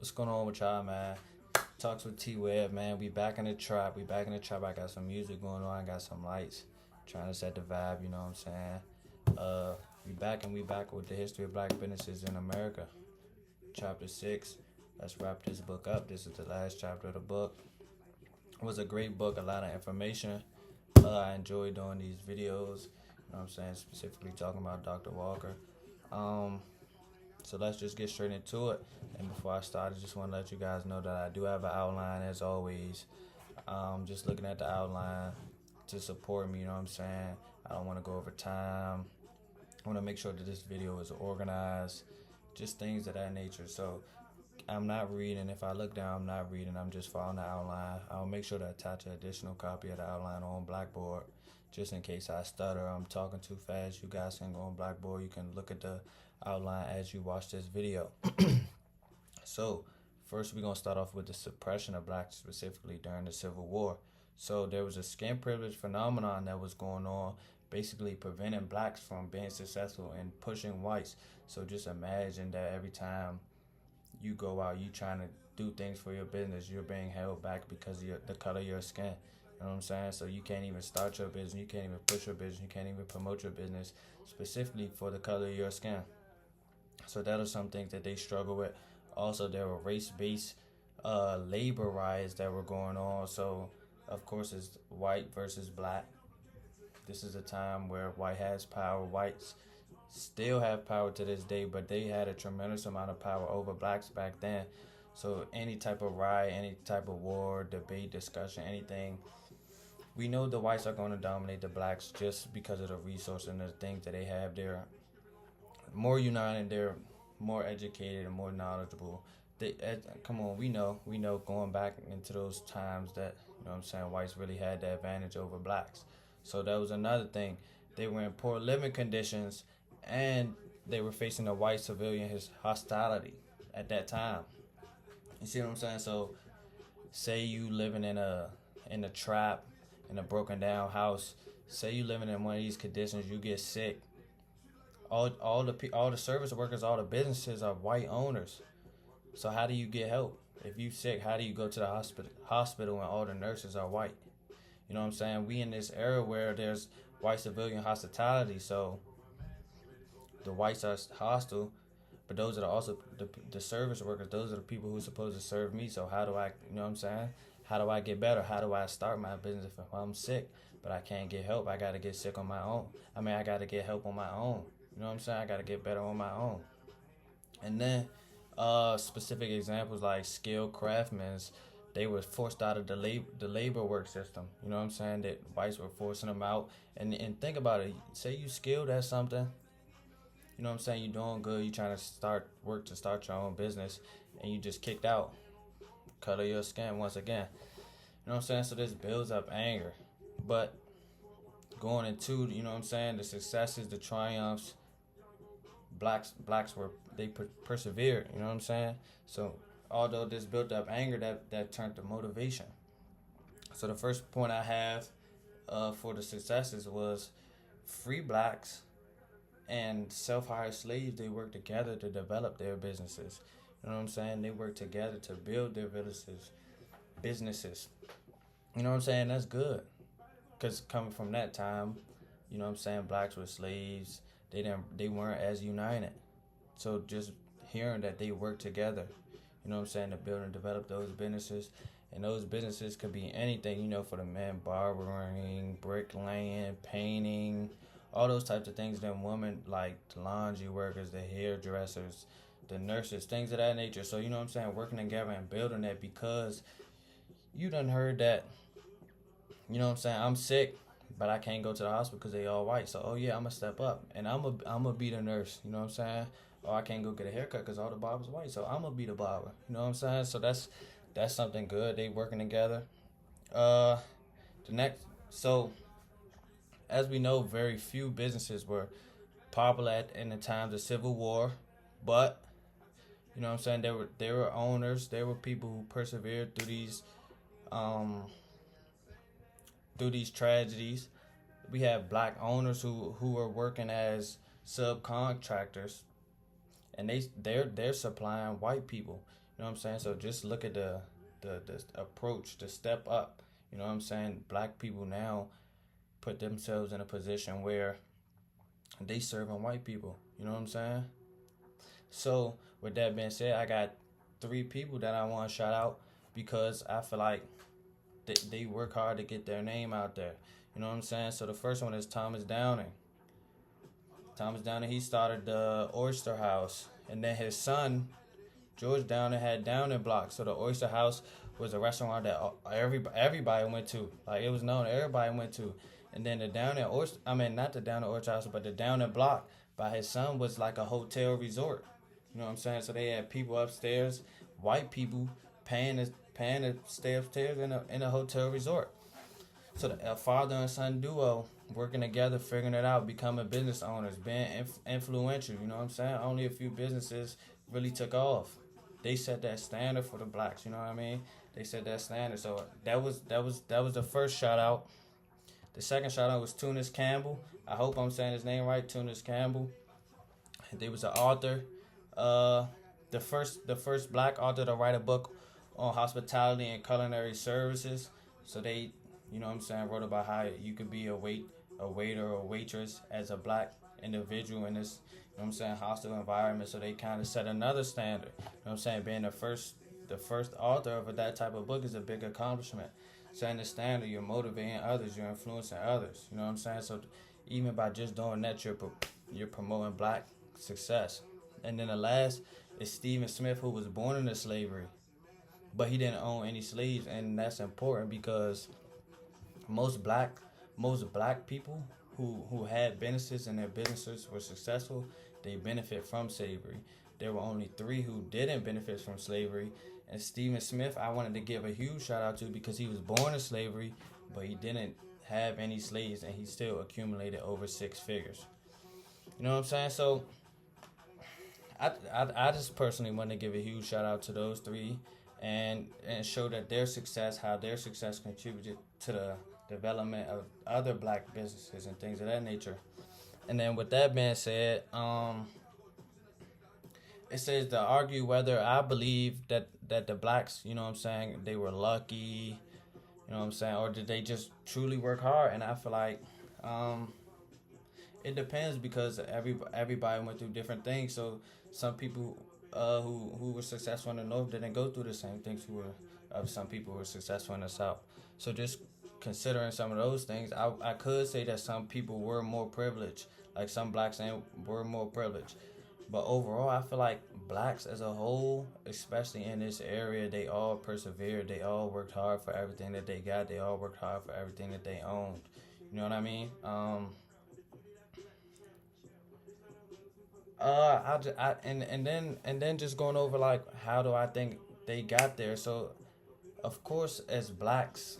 What's going on with y'all, man? Talks with Tweb, man. We back in the trap. I got some music going on. I got some lights. Trying to set the vibe, you know what I'm saying? We back with the history of black businesses in America. Chapter 6. Let's wrap this book up. This is the last chapter of the book. It was a great book, a lot of information. I enjoy doing these videos. You know what I'm saying? Specifically talking about Dr. Walker. So let's just get straight into it. And before I start, I just want to let you guys know that I do have an outline as always. Just looking at the outline to support me, you know what I'm saying? I don't want to go over time. I want to make sure that this video is organized, just things of that nature. So I'm not reading. If I look down, I'm not reading. I'm just following the outline. I'll make sure to attach an additional copy of the outline on Blackboard, just in case I stutter. I'm talking too fast. You guys can go on Blackboard. You can look at the outline as you watch this video. So first, we're going to start off with the suppression of blacks, specifically during the Civil War. So there was a skin privilege phenomenon that was going on, basically preventing blacks from being successful and pushing whites. So just imagine that every time you go out, you trying to do things for your business, you're being held back because of the color of your skin. You know what I'm saying? So you can't even start your business, you can't even push your business, you can't even promote your business specifically for the color of your skin. So that are some things that they struggle with. Also, there were race-based labor riots that were going on. So, of course, it's white versus black. This is a time where white has power. Whites still have power to this day, but they had a tremendous amount of power over blacks back then. So any type of riot, any type of war, debate, discussion, anything, we know the whites are going to dominate the blacks just because of the resources and the things that they have. They're more united, they're more educated and more knowledgeable. Come on, we know going back into those times that, you know what I'm saying, whites really had the advantage over blacks. So that was another thing. They were in poor living conditions, and they were facing a white civilian hostility at that time. You see what I'm saying? So say you living in a trap, in a broken down house. Say you living in one of these conditions, you get sick. All the service workers, all the businesses are white owners. So how do you get help? If you sick, how do you go to the hospital when all the nurses are white? You know what I'm saying? We in this era where there's white civilian hospitality, so the whites are hostile, but those are also the service workers. Those are the people who are supposed to serve me. So how do I, you know what I'm saying? How do I get better? How do I start my business if I'm sick, but I can't get help? I got to get sick on my own. I got to get help on my own. You know what I'm saying? I got to get better on my own. And then specific examples like skilled craftsmen, they were forced out of the labor work system. You know what I'm saying? That whites were forcing them out. And think about it. Say you skilled at something. You know what I'm saying? You're doing good. You're trying to start your own business, and you just kicked out. Color your skin once again. You know what I'm saying? So this builds up anger. But going into, you know what I'm saying, the successes, the triumphs, blacks persevered, you know what I'm saying? So although this built up anger, that turned to motivation. So the first point I have for the successes was free blacks and self-hired slaves. They worked together to develop their businesses. You know what I'm saying? They worked together to build their businesses. You know what I'm saying? That's good. Because coming from that time, you know what I'm saying, blacks were slaves. They weren't as united. So just hearing that they work together, you know what I'm saying, to build and develop those businesses. And those businesses could be anything, you know, for the men, barbering, bricklaying, painting, all those types of things. Then women, like the laundry workers, the hairdressers, the nurses, things of that nature. So, you know what I'm saying, working together and building that, because you done heard that, you know what I'm saying, I'm sick, but I can't go to the hospital because they all white. So, oh yeah, I'm going to step up, and I'm going to be the nurse, you know what I'm saying? Or I can't go get a haircut because all the barbers are white, so I'm going to be the barber, you know what I'm saying? So that's something good. They working together. So as we know, very few businesses were popular in the times of Civil War, but you know what I'm saying, there were owners, there were people who persevered through these tragedies. We have black owners who are working as subcontractors, and they're supplying white people. You know what I'm saying? So just look at the approach, the step up. You know what I'm saying? Black people now put themselves in a position where they serving white people. You know what I'm saying? So with that being said, I got three people that I want to shout out because I feel like they work hard to get their name out there. You know what I'm saying? So the first one is Thomas Downing. Thomas Downing, he started the Oyster House, and then his son George Downing had Downing Block. So the Oyster House was a restaurant that everybody went to. Like it was known, everybody went to. And then the Downing Oyster, I mean not the Downing Oyster House, but the Downing Block by his son was like a hotel resort. You know what I'm saying? So they had people upstairs, white people paying to stay upstairs in a hotel resort. So a father and son duo working together, figuring it out, becoming business owners, being influential. You know what I'm saying? Only a few businesses really took off. They set that standard for the blacks. You know what I mean? They set that standard. So that was the first shout out. The second shout out was Tunis Campbell. I hope I'm saying his name right. Tunis Campbell. They was an author. The first black author to write a book on hospitality and culinary services. So they, you know what I'm saying, wrote about how you could be a waiter or waitress as a black individual in this, you know what I'm saying, hostile environment. So they kind of set another standard. You know what I'm saying? Being the first author of that type of book is a big accomplishment. Setting the standard, you're motivating others, you're influencing others. You know what I'm saying? So even by just doing that, you're promoting black success. And then the last is Stephen Smith, who was born into slavery, but he didn't own any slaves, and that's important because most black most black people who had businesses and their businesses were successful, they benefit from slavery. There were only three who didn't benefit from slavery, and Stephen Smith I wanted to give a huge shout out to because he was born in slavery, but he didn't have any slaves, and he still accumulated over six figures. You know what I'm saying? So I just personally want to give a huge shout out to those three, and show that their success, how their success contributed to the development of other black businesses and things of that nature. And then with that being said, it says to argue whether I believe that the blacks, you know what I'm saying, they were lucky, you know what I'm saying, or did they just truly work hard? And I feel like it depends because everybody went through different things. So some people who were successful in the north didn't go through the same things some people who were successful in the south. So just considering some of those things, I could say that some people were more privileged, like some blacks were more privileged. But overall, I feel like blacks as a whole, especially in this area, they all persevered. They all worked hard for everything that they got. They all worked hard for everything that they owned. You know what I mean? And then just going over like how do I think they got there. So of course, as blacks,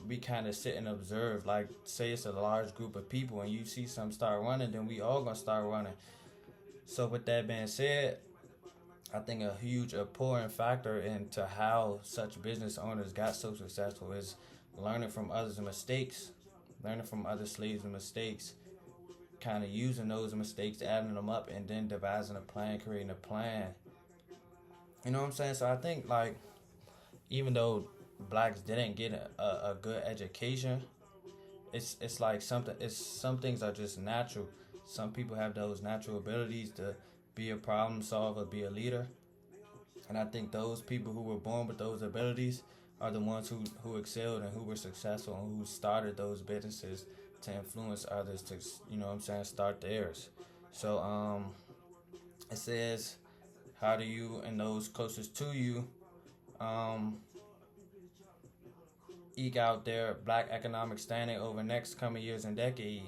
we kind of sit and observe. Like, say it's a large group of people, and you see some start running, then we all gonna start running. So with that being said, I think a huge important factor into how such business owners got so successful is learning from others' mistakes, learning from other slaves' mistakes, kind of using those mistakes, adding them up, and then devising a plan, creating a plan. You know what I'm saying? So I think like even though blacks didn't get a good education, it's like some things are just natural. Some people have those natural abilities to be a problem solver, be a leader, and I think those people who were born with those abilities are the ones who excelled and who were successful and who started those businesses to influence others to, you know what I'm saying, start theirs. So it says, how do you and those closest to you um eke out their black economic standing over next coming years and decade?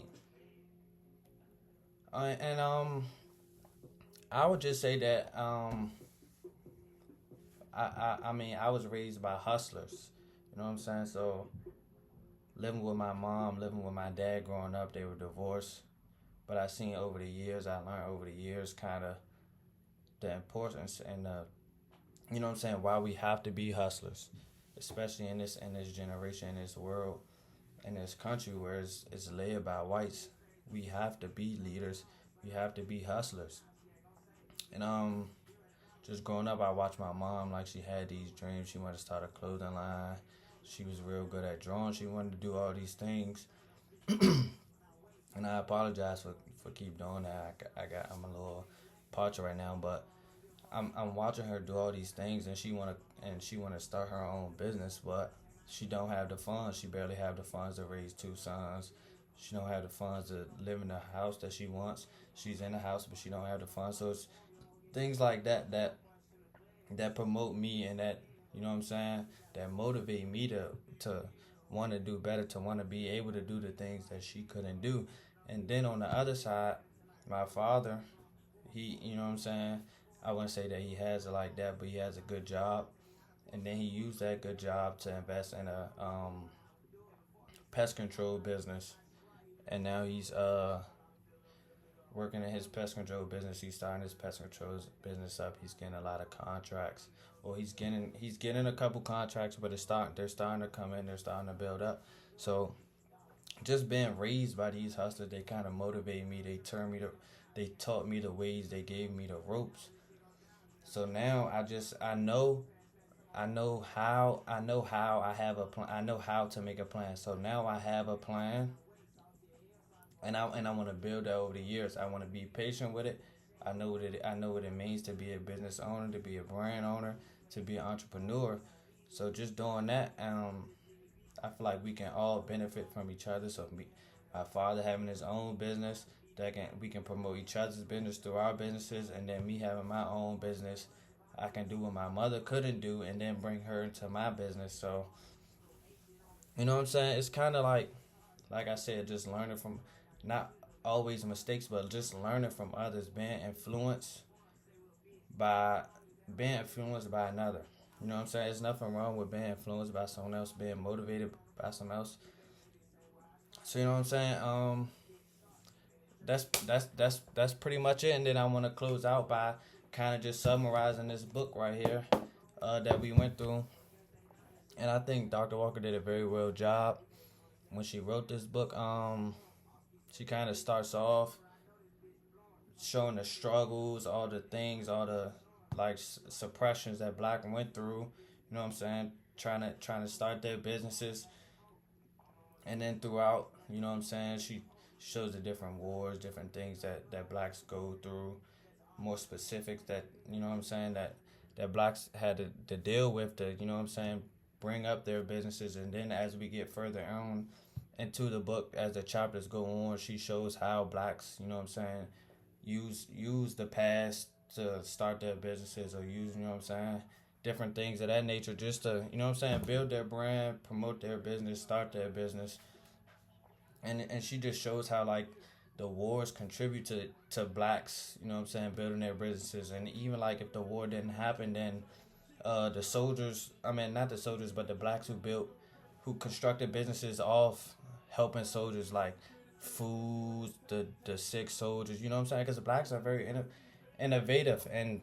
And I would just say that I mean I was raised by hustlers. You know what I'm saying? So living with my mom, living with my dad growing up, they were divorced. But I learned over the years kind of the importance and you know what I'm saying, why we have to be hustlers, especially in this generation, in this world, in this country where it's led by whites. We have to be leaders. We have to be hustlers. And just growing up, I watched my mom, like, she had these dreams. She wanted to start a clothing line. She was real good at drawing. She wanted to do all these things. And I apologize for keep doing that. I'm a little parched right now, but I'm watching her do all these things, and she wanna start her own business, but she don't have the funds. She barely have the funds to raise two sons. She don't have the funds to live in the house that she wants. She's in the house, but she don't have the funds. So it's things like that promote me, and that, you know what I'm saying, that motivate me to want to do better, to want to be able to do the things that she couldn't do. And then on the other side, my father, he, you know what I'm saying, I wouldn't say that he has it like that, but he has a good job, and then he used that good job to invest in a pest control business, and now he's working in his pest control business. He's starting his pest control business up. He's getting a lot of contracts. Well, he's getting a couple contracts, but they're starting to come in. They're starting to build up. So just being raised by these hustlers, they kind of motivate me. They taught me the ways. They gave me the ropes. So now I have a plan. I know how to make a plan. So now I have a plan, and I want to build that over the years. I want to be patient with it. I know what it means to be a business owner, to be a brand owner, to be an entrepreneur. So just doing that, I feel like we can all benefit from each other. So my father having his own business, we can promote each other's business through our businesses, and then me having my own business, I can do what my mother couldn't do, and then bring her into my business. So you know what I'm saying? It's kind of like I said, just learning from, not always mistakes, but just learning from others, by being influenced by another. You know what I'm saying? There's nothing wrong with being influenced by someone else, being motivated by someone else. So you know what I'm saying? That's pretty much it. And then I want to close out by kind of just summarizing this book right here that we went through. And I think Dr. Walker did a very well job when she wrote this book. She kind of starts off showing the struggles, all the things, all the suppressions that black went through. You know what I'm saying? Trying to start their businesses, and then throughout, you know what I'm saying, she shows the different wars, different things that blacks go through, more specifics that, you know what I'm saying, that blacks had to deal with, to, you know what I'm saying, bring up their businesses. And then as we get further on into the book, as the chapters go on, she shows how blacks, you know what I'm saying, use the past to start their businesses, or use, you know what I'm saying, different things of that nature, just to, you know what I'm saying, build their brand, promote their business, start their business. And she just shows how the wars contribute to blacks, you know what I'm saying, building their businesses. And even if the war didn't happen, then the soldiers, I mean, not the soldiers, but the blacks who constructed businesses off helping soldiers, like food, the sick soldiers, you know what I'm saying, because the blacks are very innovative, and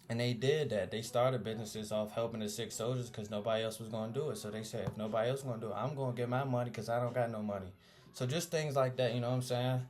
they did that. They started businesses off helping the sick soldiers because nobody else was going to do it. So they said, if nobody else is going to do it, I'm going to get my money because I don't got no money. So just things like that, you know what I'm saying?